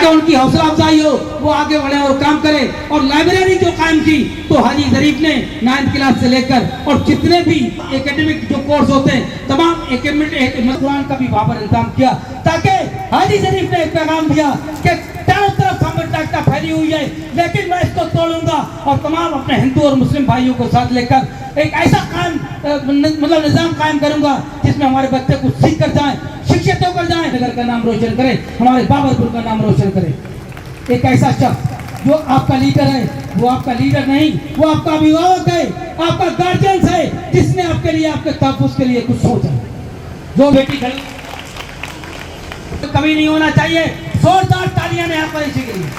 उनकी हौसला अफजाई हो, वो आगे बढ़े और काम करे। और लाइब्रेरी जो कायम की तो हाजी जरीफ ने 9th क्लास से लेकर और जितने भी एकेडमिक जो कोर्स होते हैं तमाम एकेडमिक कुरान का भी बाबर इंतजाम किया, ताकि हाजी जरीफ ने एक पैगाम दिया कि चारों तरफ साम्राज्यता फैली हुई है, लेकिन मैं इसको तोड़ूंगा और तमाम अपने हिंदू और मुस्लिम भाइयों को साथ लेकर एक ऐसा कायम मतलब निजाम कायम करूंगा जिसमें हमारे बच्चे कुछ सीख कर जाए, शिक्षित होकर जाए, नगर का नाम रोशन करे, हमारे बाबरपुर का नाम रोशन करे। एक ऐसा शख्स जो आपका लीडर है, वो आपका लीडर नहीं, वो आपका अभिभावक है, आपका गार्जियन है, जिसने आपके लिए, आपके तहफ़्फ़ुज़ के लिए कुछ सोचा। जो बेटी खड़ी तो कभी नहीं होना चाहिए। जोरदार तालियां ने यहाँ पर इसी के लिए।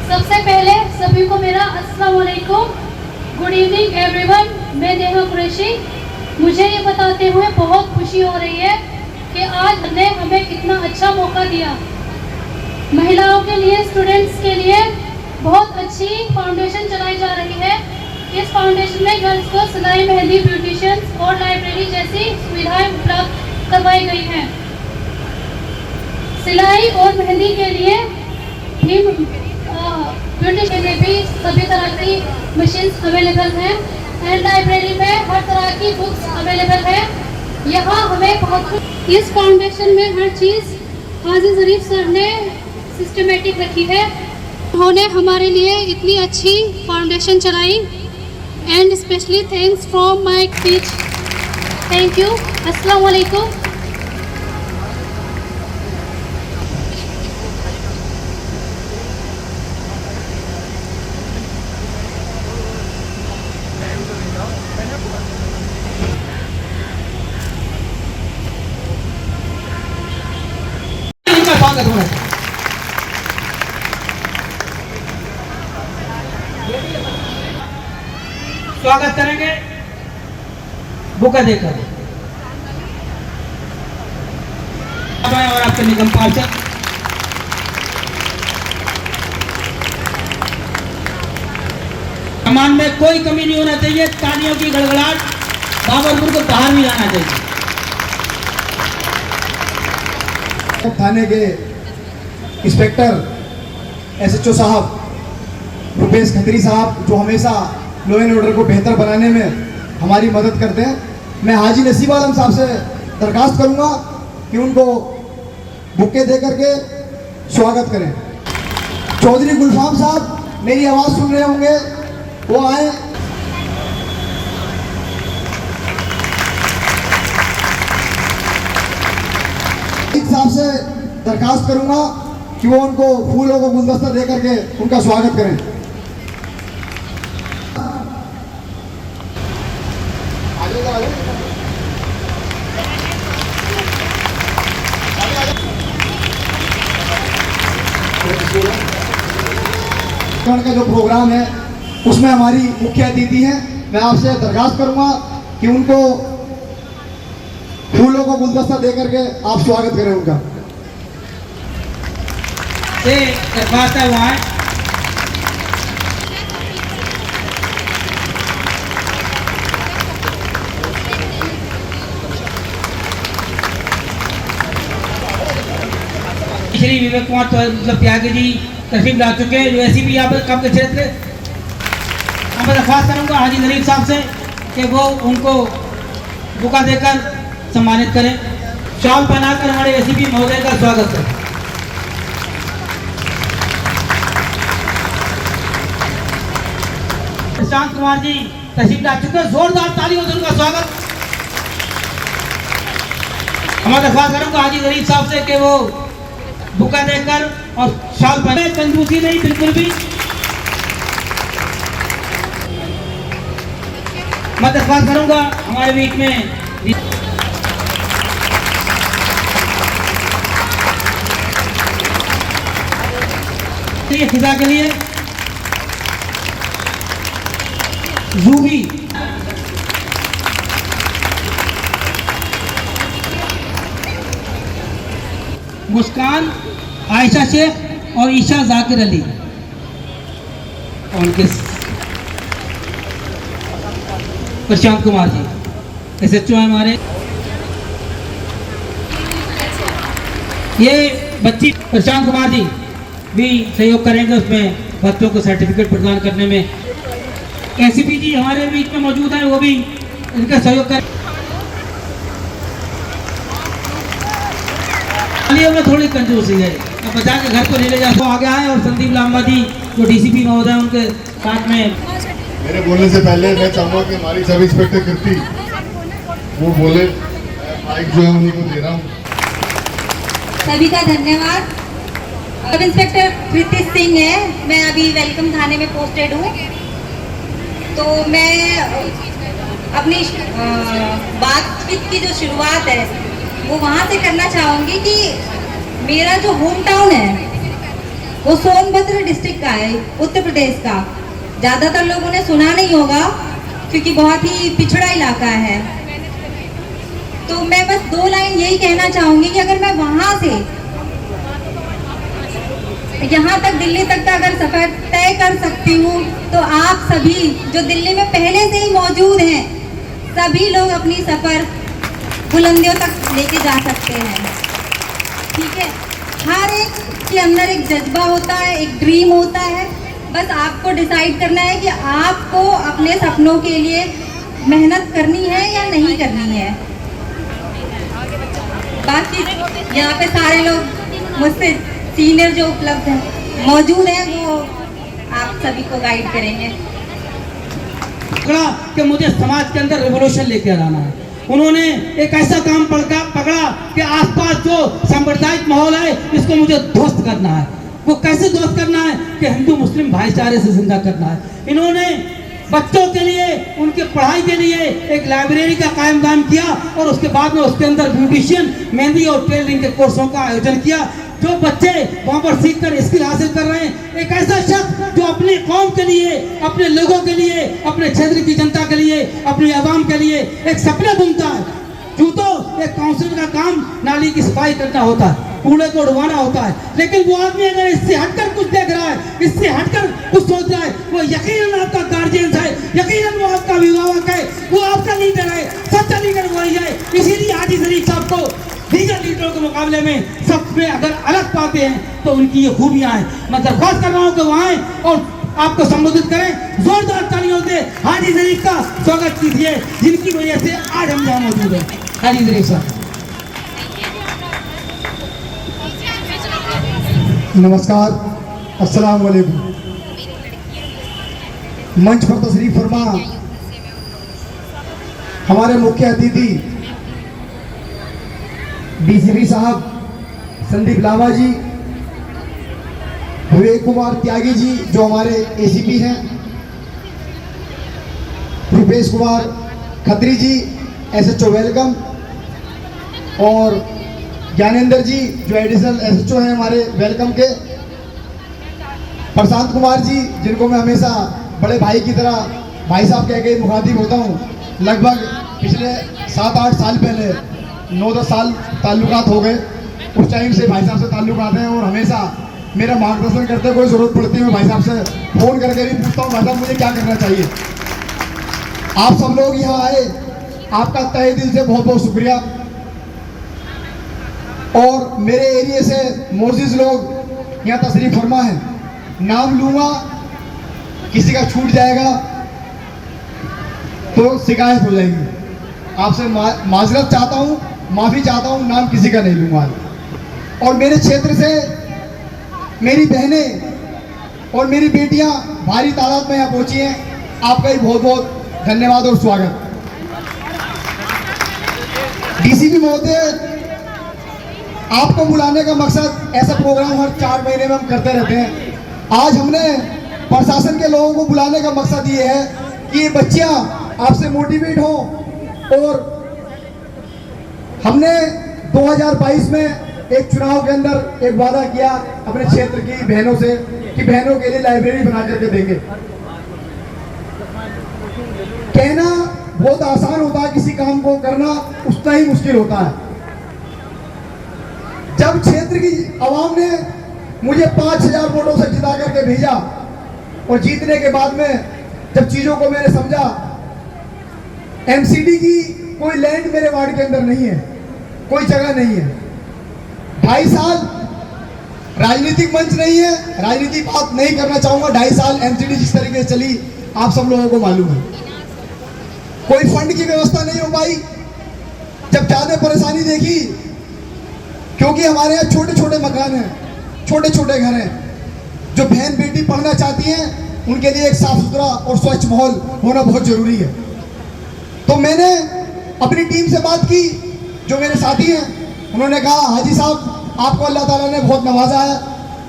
सबसे पहले सभी को मेरा अस्सलाम वालेकुम, गुड इवनिंग एवरीवन। मैं नेहा कुरैशी। मुझे ये बताते हुए बहुत खुशी हो रही है कि आज ने हमें इतना अच्छा मौका दिया। महिलाओं के लिए, स्टूडेंट्स के लिए बहुत अच्छी फाउंडेशन चलाई जा रही है। इस फाउंडेशन में गर्ल्स को सिलाई, मेहंदी, ब्यूटिशियंस और लाइब्रेरी जैसी सुविधाएं उपलब्ध करवाई गई हैं। सिलाई और मेहंदी के लिए भी, ब्यूटी के लिए भी सभी तरह की मशीन्स अवेलेबल हैं एंड लाइब्रेरी में हर तरह की बुक्स अवेलेबल है। यहाँ हमें बहुत इस फाउंडेशन में हर चीज़ हाजी जरीफ सर ने सिस्टमेटिक रखी है। उन्होंने हमारे लिए इतनी अच्छी फाउंडेशन चलाई and specially thanks from my teach. Thank you. अस्सलाम वालेकुम। स्वागत हो रहा है। स्वागत करेंगे बुका देकर और आपके निगम पार्षद सामान में कोई कमी नहीं होना चाहिए। तालियों की गड़गड़ाहट, बाबरपुर को बाहर भी लाना चाहिए। थाने के इंस्पेक्टर SHO साहब रुपेश खत्री साहब, जो हमेशा लॉ एंड ऑर्डर को बेहतर बनाने में हमारी मदद करते हैं। मैं हाजी नसीब आलम साहब से दरखास्त करूंगा कि उनको बुके दे करके स्वागत करें। चौधरी गुलफाम साहब मेरी आवाज़ सुन रहे होंगे, वो आए। साहब से दरखास्त करूंगा कि वो उनको फूलों को गुलदस्ता दे करके उनका स्वागत करें। का जो प्रोग्राम है उसमें हमारी मुख्य अतिथि हैं। मैं आपसे दरखास्त करूंगा कि उनको फूलों को गुलदस्ता दे करके आप स्वागत करें उनका। दरखास्त है वहाँ श्री विवेक कुमार मतलब त्यागी जी तशरीफ ला चुके हैं, जो ऐसी भी यहाँ पर कम के क्षेत्र। मैं दरख्वास्त करूँगा हाजी जरीफ साहब से कि वो उनको बुका देकर सम्मानित करें। शॉल पहनाकर हमारे ACP महोदय का स्वागत करें। प्रशांत कुमार जी तशरीफ ला चुके हैं, जोरदार तालियों से उनका स्वागत। मैं दरख्वास्त करूँगा हाजी जरीफ साहब से कि वो बुका देकर और शॉल पहने। कंजूसी नहीं बिल्कुल भी। मैं दरख्वास्त करूंगा हमारे बीच में फिजा के लिए जूही मुस्कान, आयशा शेख और ईशा जाकिर अली और उनके प्रशांत कुमार जी SHO हमारे। ये बच्ची प्रशांत कुमार जी भी सहयोग करेंगे उसमें बच्चों को सर्टिफिकेट प्रदान करने में। एसीपी जी हमारे बीच में मौजूद हैं, वो भी इनका सहयोग करें। में थोड़ी कंजूसी है, अब बचा के घर को ले ले जाते आगे आए। और संदीप लांबा जी जो डीसीपी महोदय उनके साथ में। मेरे बोलने से पहले मैं चाहूँगा कि हमारी सब इंस्पेक्टर कीर्ति वो बोले, माइक जो है उन्हीं को दे रहा हूँ। सभी का धन्यवाद। सब इंस्पेक्टर कृति सिंह है, मैं अभी वेलकम थाने में पोस्टेड हूँ। तो मैं अपनी बातचीत की जो शुरुआत है वो वहाँ से करना चाहूँगी कि मेरा जो होम टाउन है वो सोनभद्र डिस्ट्रिक्ट का है, उत्तर प्रदेश का। ज़्यादातर लोगों ने सुना नहीं होगा क्योंकि बहुत ही पिछड़ा इलाका है। तो मैं बस 2 लाइन यही कहना चाहूँगी कि अगर मैं वहाँ से यहाँ तक दिल्ली तक का अगर सफ़र तय कर सकती हूँ तो आप सभी जो दिल्ली में पहले से ही मौजूद हैं सभी लोग अपनी सफ़र बुलंदियों तक लेके जा सकते हैं। ठीक है, हर एक के अंदर एक जज्बा होता है, एक ड्रीम होता है। बस आपको डिसाइड करना है कि आपको अपने सपनों के लिए मेहनत करनी है या नहीं करनी है। बाकी यहाँ पे सारे लोग मुझसे सीनियर जो उपलब्ध हैं मौजूद हैं, वो आप सभी को गाइड करेंगे। पकड़ा कि मुझे समाज के अंदर रिवोल्यूशन लेकर आना है। उन्होंने एक ऐसा काम पकड़ा कि आसपास जो सांप्रदायिक माहौल है इसको मुझे ध्वस्त करना है। वो कैसे ध्वस्त करना है कि हिंदू मुस्लिम भाईचारे से जिंदा करना है। इन्होंने बच्चों के लिए उनके पढ़ाई के लिए एक लाइब्रेरी का कायम किया और उसके बाद में उसके अंदर ब्यूटिशियन, मेहंदी और टेलरिंग के कोर्सों का आयोजन किया। जो बच्चे वहाँ पर सीख कर स्किल हासिल कर रहे हैं, एक ऐसा शख्स जो अपनी कौम के लिए, अपने लोगों के लिए, अपने क्षेत्र की जनता के लिए, अपनी आवाम के लिए एक सपने बुनता है। तो एक काउंसिल का काम नाली की सफाई करना होता है, कूड़े को उड़वाना होता है, लेकिन वो आदमी अगर इससे हटकर कुछ देख रहा है, इससे हटकर कुछ सोच रहा है, वो यकीनन आपका गार्जियन है, यकीनन वो आपका अभिभावक है, वो आपका लीडर है, सच्चा लीडर वही है। इसीलिए हाजी शरीफ साहब को दीगर लीडरों के मुकाबले में सब में अगर अलग पाते हैं तो उनकी ये खूबियां हैं। मैं दरख्वास्त कर रहा हूँ कि वो आए और आपको संबोधित करें। जोरदार तालियों से हाजी शरीफ का स्वागत कीजिए, जिनकी वजह से आज हम यहाँ मौजूद हैं। हाजी शरीफ साहब। नमस्कार, अस्सलाम वालेकुम। मंच पर तशरीफ फरमा हमारे मुख्य अतिथि डीसीपी साहब संदीप लांबा जी, विवेक कुमार त्यागी जी जो हमारे एसीपी हैं, रुपेश कुमार खत्री जी एसएचओ वेलकम, और ज्ञानेंद्र जी जो एडिशनल एसएचओ हैं हमारे वेलकम के, प्रशांत कुमार जी जिनको मैं हमेशा बड़े भाई की तरह भाई साहब कह के मुखातिब होता हूँ। लगभग पिछले 7-8 साल पहले 9-10 साल ताल्लुकात हो गए, उस टाइम से भाई साहब से ताल्लुकात हैं और हमेशा मेरा मार्गदर्शन करते कोई ज़रूरत पड़ती है मैं भाई साहब से फ़ोन करके भी पूछता हूँ, भाई साहब मुझे क्या करना चाहिए। आप सब लोग यहाँ आए, आपका तहे दिल से बहुत बहुत शुक्रिया। और मेरे एरिया से मोजिज लोग यहाँ तशरीफ फरमा है, नाम लूँगा किसी का छूट जाएगा तो शिकायत हो जाएगी। आपसे माजरत चाहता हूँ, माफ़ी चाहता हूँ, नाम किसी का नहीं लूँगा। और मेरे क्षेत्र से मेरी बहनें और मेरी बेटियाँ भारी तादाद में यहाँ पहुँची हैं, आपका ही बहुत बहुत धन्यवाद और स्वागत। डीसीपी महोदय, आपको बुलाने का मकसद, ऐसा प्रोग्राम हर 4 महीने में हम करते रहते हैं। आज हमने प्रशासन के लोगों को बुलाने का मकसद ये है कि ये बच्चियाँ आपसे मोटिवेट हों। और हमने 2022 में एक चुनाव के अंदर एक वादा किया अपने क्षेत्र की बहनों से कि बहनों के लिए लाइब्रेरी बना करके देंगे। कहना बहुत आसान होता है, किसी काम को करना उतना ही मुश्किल होता है। जब क्षेत्र की आवाम ने मुझे 5000 वोटों से जिता करके भेजा और जीतने के बाद में जब चीज़ों को मैंने समझा, एमसीडी की कोई लैंड मेरे वार्ड के अंदर नहीं है, कोई जगह नहीं है। 2.5 साल राजनीतिक मंच नहीं है, राजनीति बात नहीं करना चाहूंगा। 2.5 साल एमसीडी जिस तरीके से चली आप सब लोगों को मालूम है। कोई फंड की व्यवस्था नहीं हो पाई। जब ज्यादा परेशानी देखी, क्योंकि हमारे यहाँ छोटे छोटे मकान हैं, छोटे छोटे घर हैं, जो बहन बेटी पढ़ना चाहती हैं उनके लिए एक साफ सुथरा और स्वच्छ माहौल होना बहुत जरूरी है। तो मैंने अपनी टीम से बात की, जो मेरे साथी हैं, उन्होंने कहा हाजी साहब आपको अल्लाह ताला ने बहुत नवाजा है,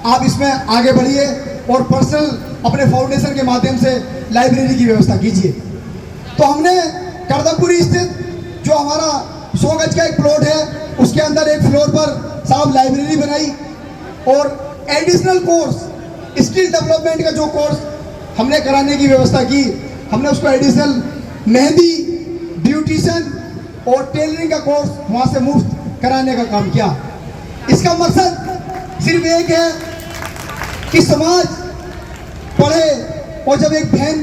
आप इसमें आगे बढ़िए और पर्सनल अपने फाउंडेशन के माध्यम से लाइब्रेरी की व्यवस्था कीजिए। तो हमने करदमपुरी स्थित जो हमारा 100 गज का एक प्लॉट है, उसके अंदर एक फ्लोर पर साहब लाइब्रेरी बनाई और एडिशनल कोर्स, स्किल डेवलपमेंट का जो कोर्स हमने कराने की व्यवस्था की, हमने उसको एडिशनल मेहंदी, ब्यूटिशियन और टेलरिंग का कोर्स वहाँ से मुफ्त कराने का काम किया। इसका मकसद सिर्फ एक है कि समाज पढ़े, और जब एक बहन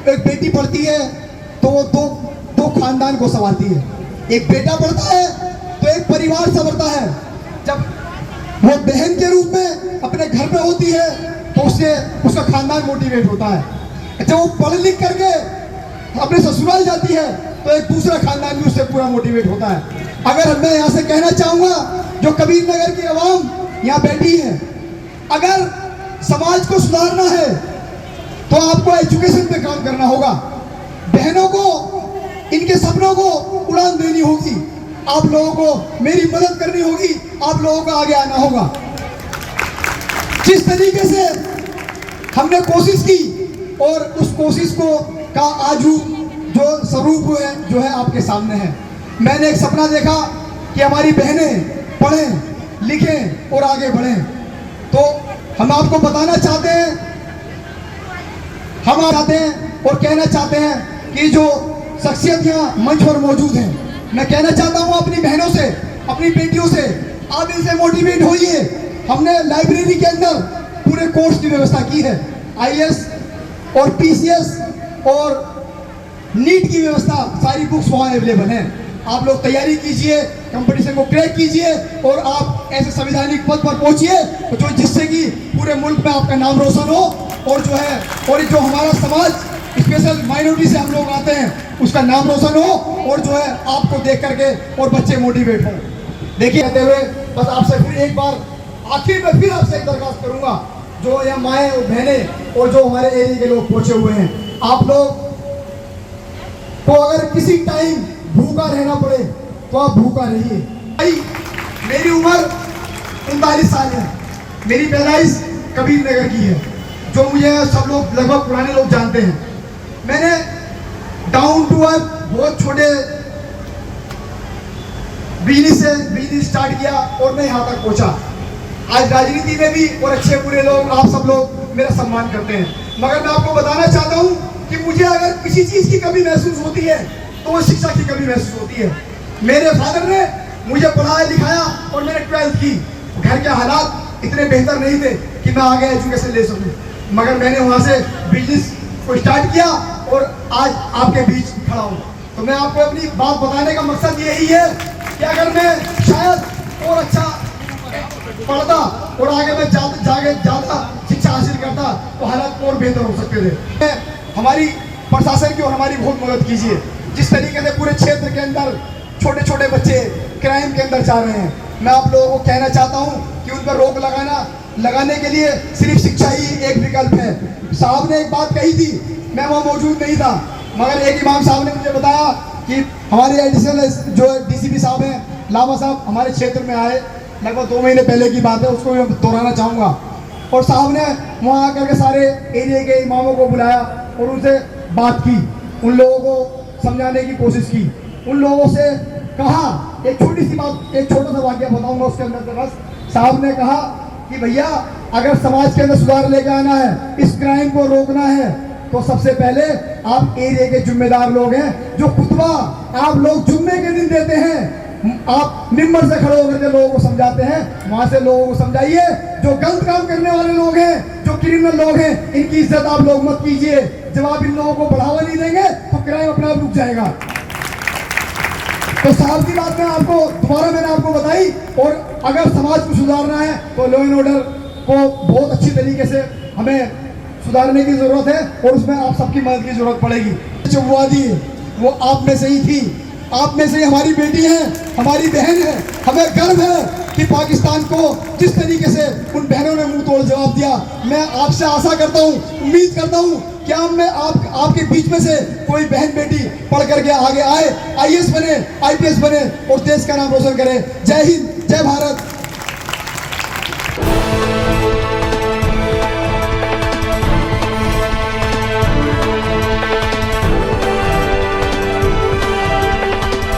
एक बेटी पढ़ती है तो वो दो खानदान को संवारती है। एक बेटा पढ़ता है तो एक परिवार संवरता है। जब वो बहन के रूप में अपने घर पे होती है तो उससे उसका खानदान मोटिवेट होता है। जब वो पढ़ लिख करके अपने ससुराल जाती है तो एक दूसरा खानदान भी उससे पूरा मोटिवेट होता है। अगर मैं यहाँ से कहना चाहूँगा, जो कबीर नगर की आवाम यहाँ बैठी है, अगर समाज को सुधारना है तो आपको एजुकेशन पे काम करना होगा। बहनों को इनके सपनों को उड़ान देनी होगी, आप लोगों को मेरी मदद करनी होगी, आप लोगों को आगे आना होगा। जिस तरीके से हमने कोशिश की और उस कोशिश को का आजू जो स्वरूप है जो है आपके सामने है। मैंने एक सपना देखा कि हमारी बहनें पढ़ें लिखें और आगे बढ़ें। तो हम आपको बताना चाहते हैं, हम चाहते हैं और कहना चाहते हैं कि जो शख्सियत यहाँ मंच पर मौजूद हैं, मैं कहना चाहता हूँ अपनी बहनों से, अपनी बेटियों से, आप इनसे मोटिवेट होइए। हमने लाइब्रेरी के अंदर पूरे कोर्स की व्यवस्था की है। IAS और PCS और नीट की व्यवस्था, सारी बुक्स वहाँ अवेलेबल हैं। आप लोग तैयारी कीजिए, कंपटीशन को क्रैक कीजिए और आप ऐसे संवैधानिक पद पर पहुंचिए जो जिससे कि पूरे मुल्क में आपका नाम रोशन हो, और जो है और जो हमारा समाज स्पेशल माइनॉरिटी से हम लोग आते हैं उसका नाम रोशन हो, और जो है आपको देख करके और बच्चे मोटिवेट हों। देखिए कहते हुए बस आपसे फिर एक बार आखिर में फिर आपसे एक दरखास्त करूंगा, जो यहाँ माएँ और बहनें और जो हमारे एरिया के लोग पहुंचे हुए हैं, आप लोग को अगर किसी टाइम भूखा रहना पड़े तो आप भूखा रहिए। भाई मेरी उम्र 39 साल है, मेरी पैदाइश कबीर नगर की है, जो मुझे सब लोग लगभग पुराने लोग जानते हैं। मैंने डाउन टू अर्थ बहुत छोटे बिजनेस स्टार्ट किया और मैं यहाँ तक पहुँचा। आज राजनीति में भी और अच्छे बुरे लोग, आप सब लोग मेरा सम्मान करते हैं, मगर मैं आपको बताना चाहता हूँ कि मुझे अगर किसी चीज़ की कमी महसूस होती है तो वो शिक्षा की कमी महसूस होती है। मेरे फादर ने मुझे पढ़ाया लिखाया और मैंने 12th की। घर के हालात इतने बेहतर नहीं थे कि मैं आगे एजुकेशन ले सकूं, मगर मैंने वहाँ से बिजनेस को स्टार्ट किया और आज आपके बीच खड़ा हूँ। तो मैं आपको अपनी बात बताने का मकसद यही है कि अगर मैं शायद और अच्छा पढ़ता और आगे मैं ज़्यादा शिक्षा हासिल करता तो हालात और बेहतर हो सकते थे। हमारी प्रशासन की और हमारी बहुत मदद कीजिए। जिस तरीके से पूरे क्षेत्र के अंदर छोटे छोटे बच्चे क्राइम के अंदर जा रहे हैं, मैं आप लोगों को कहना चाहता हूं कि उन पर रोक लगाने के लिए सिर्फ शिक्षा ही एक विकल्प है। साहब ने एक बात कही थी, मैं वहाँ मौजूद नहीं था, मगर एक इमाम साहब ने मुझे बताया कि हमारे एडिशनल जो DCP साहब हैं, लामा साहब, हमारे क्षेत्र में आए, लगभग 2 महीने पहले की बात है, उसको मैं दोहराना चाहूँगा। और साहब ने वहाँ आकर के सारे एरिया के इमामों को बुलाया और उनसे बात की, उन लोगों को समझाने की कोशिश की, उन लोगों से कहा, एक छोटी सी बात, एक छोटा सा वाक्य बताऊंगा उसके अंदर। बस साहब ने कहा कि भैया अगर समाज के अंदर सुधार लेकर आना है, इस क्राइम को रोकना है, तो सबसे पहले आप एरिया के जिम्मेदार लोग हैं। जो खुतबा आप लोग जुम्मे के दिन देते हैं, आप मिंबर से खड़े होकर के लोगों को समझाते हैं, वहां से लोगों को समझाइए। जो गलत काम करने वाले लोग हैं, जो क्रिमिनल लोग हैं, इनकी इज्जत आप लोग मत कीजिए। जब आप इन लोगों को बढ़ावा नहीं देंगे तो क्राइम अपने आप रुक जाएगा। तो साल की बात मैं आपको दोबारा मैंने आपको बताई। और अगर समाज को सुधारना है तो लॉ एंड ऑर्डर को बहुत अच्छी तरीके से हमें सुधारने की जरूरत है और उसमें आप सबकी मदद की जरूरत पड़ेगी। जो वादी वो आप में से ही थी, आप में से ही हमारी बेटी है, हमारी बहन है। हमें गर्व है कि पाकिस्तान को जिस तरीके से उन बहनों ने मुंह तोड़ जवाब दिया। मैं आपसे आशा करता हूँ, उम्मीद करता हूँ कि हम में आपके बीच में से कोई बहन बेटी पढ़ करके आगे आए, IAS बने, IPS बने और देश का नाम रोशन करे। जय हिंद, जय भारत।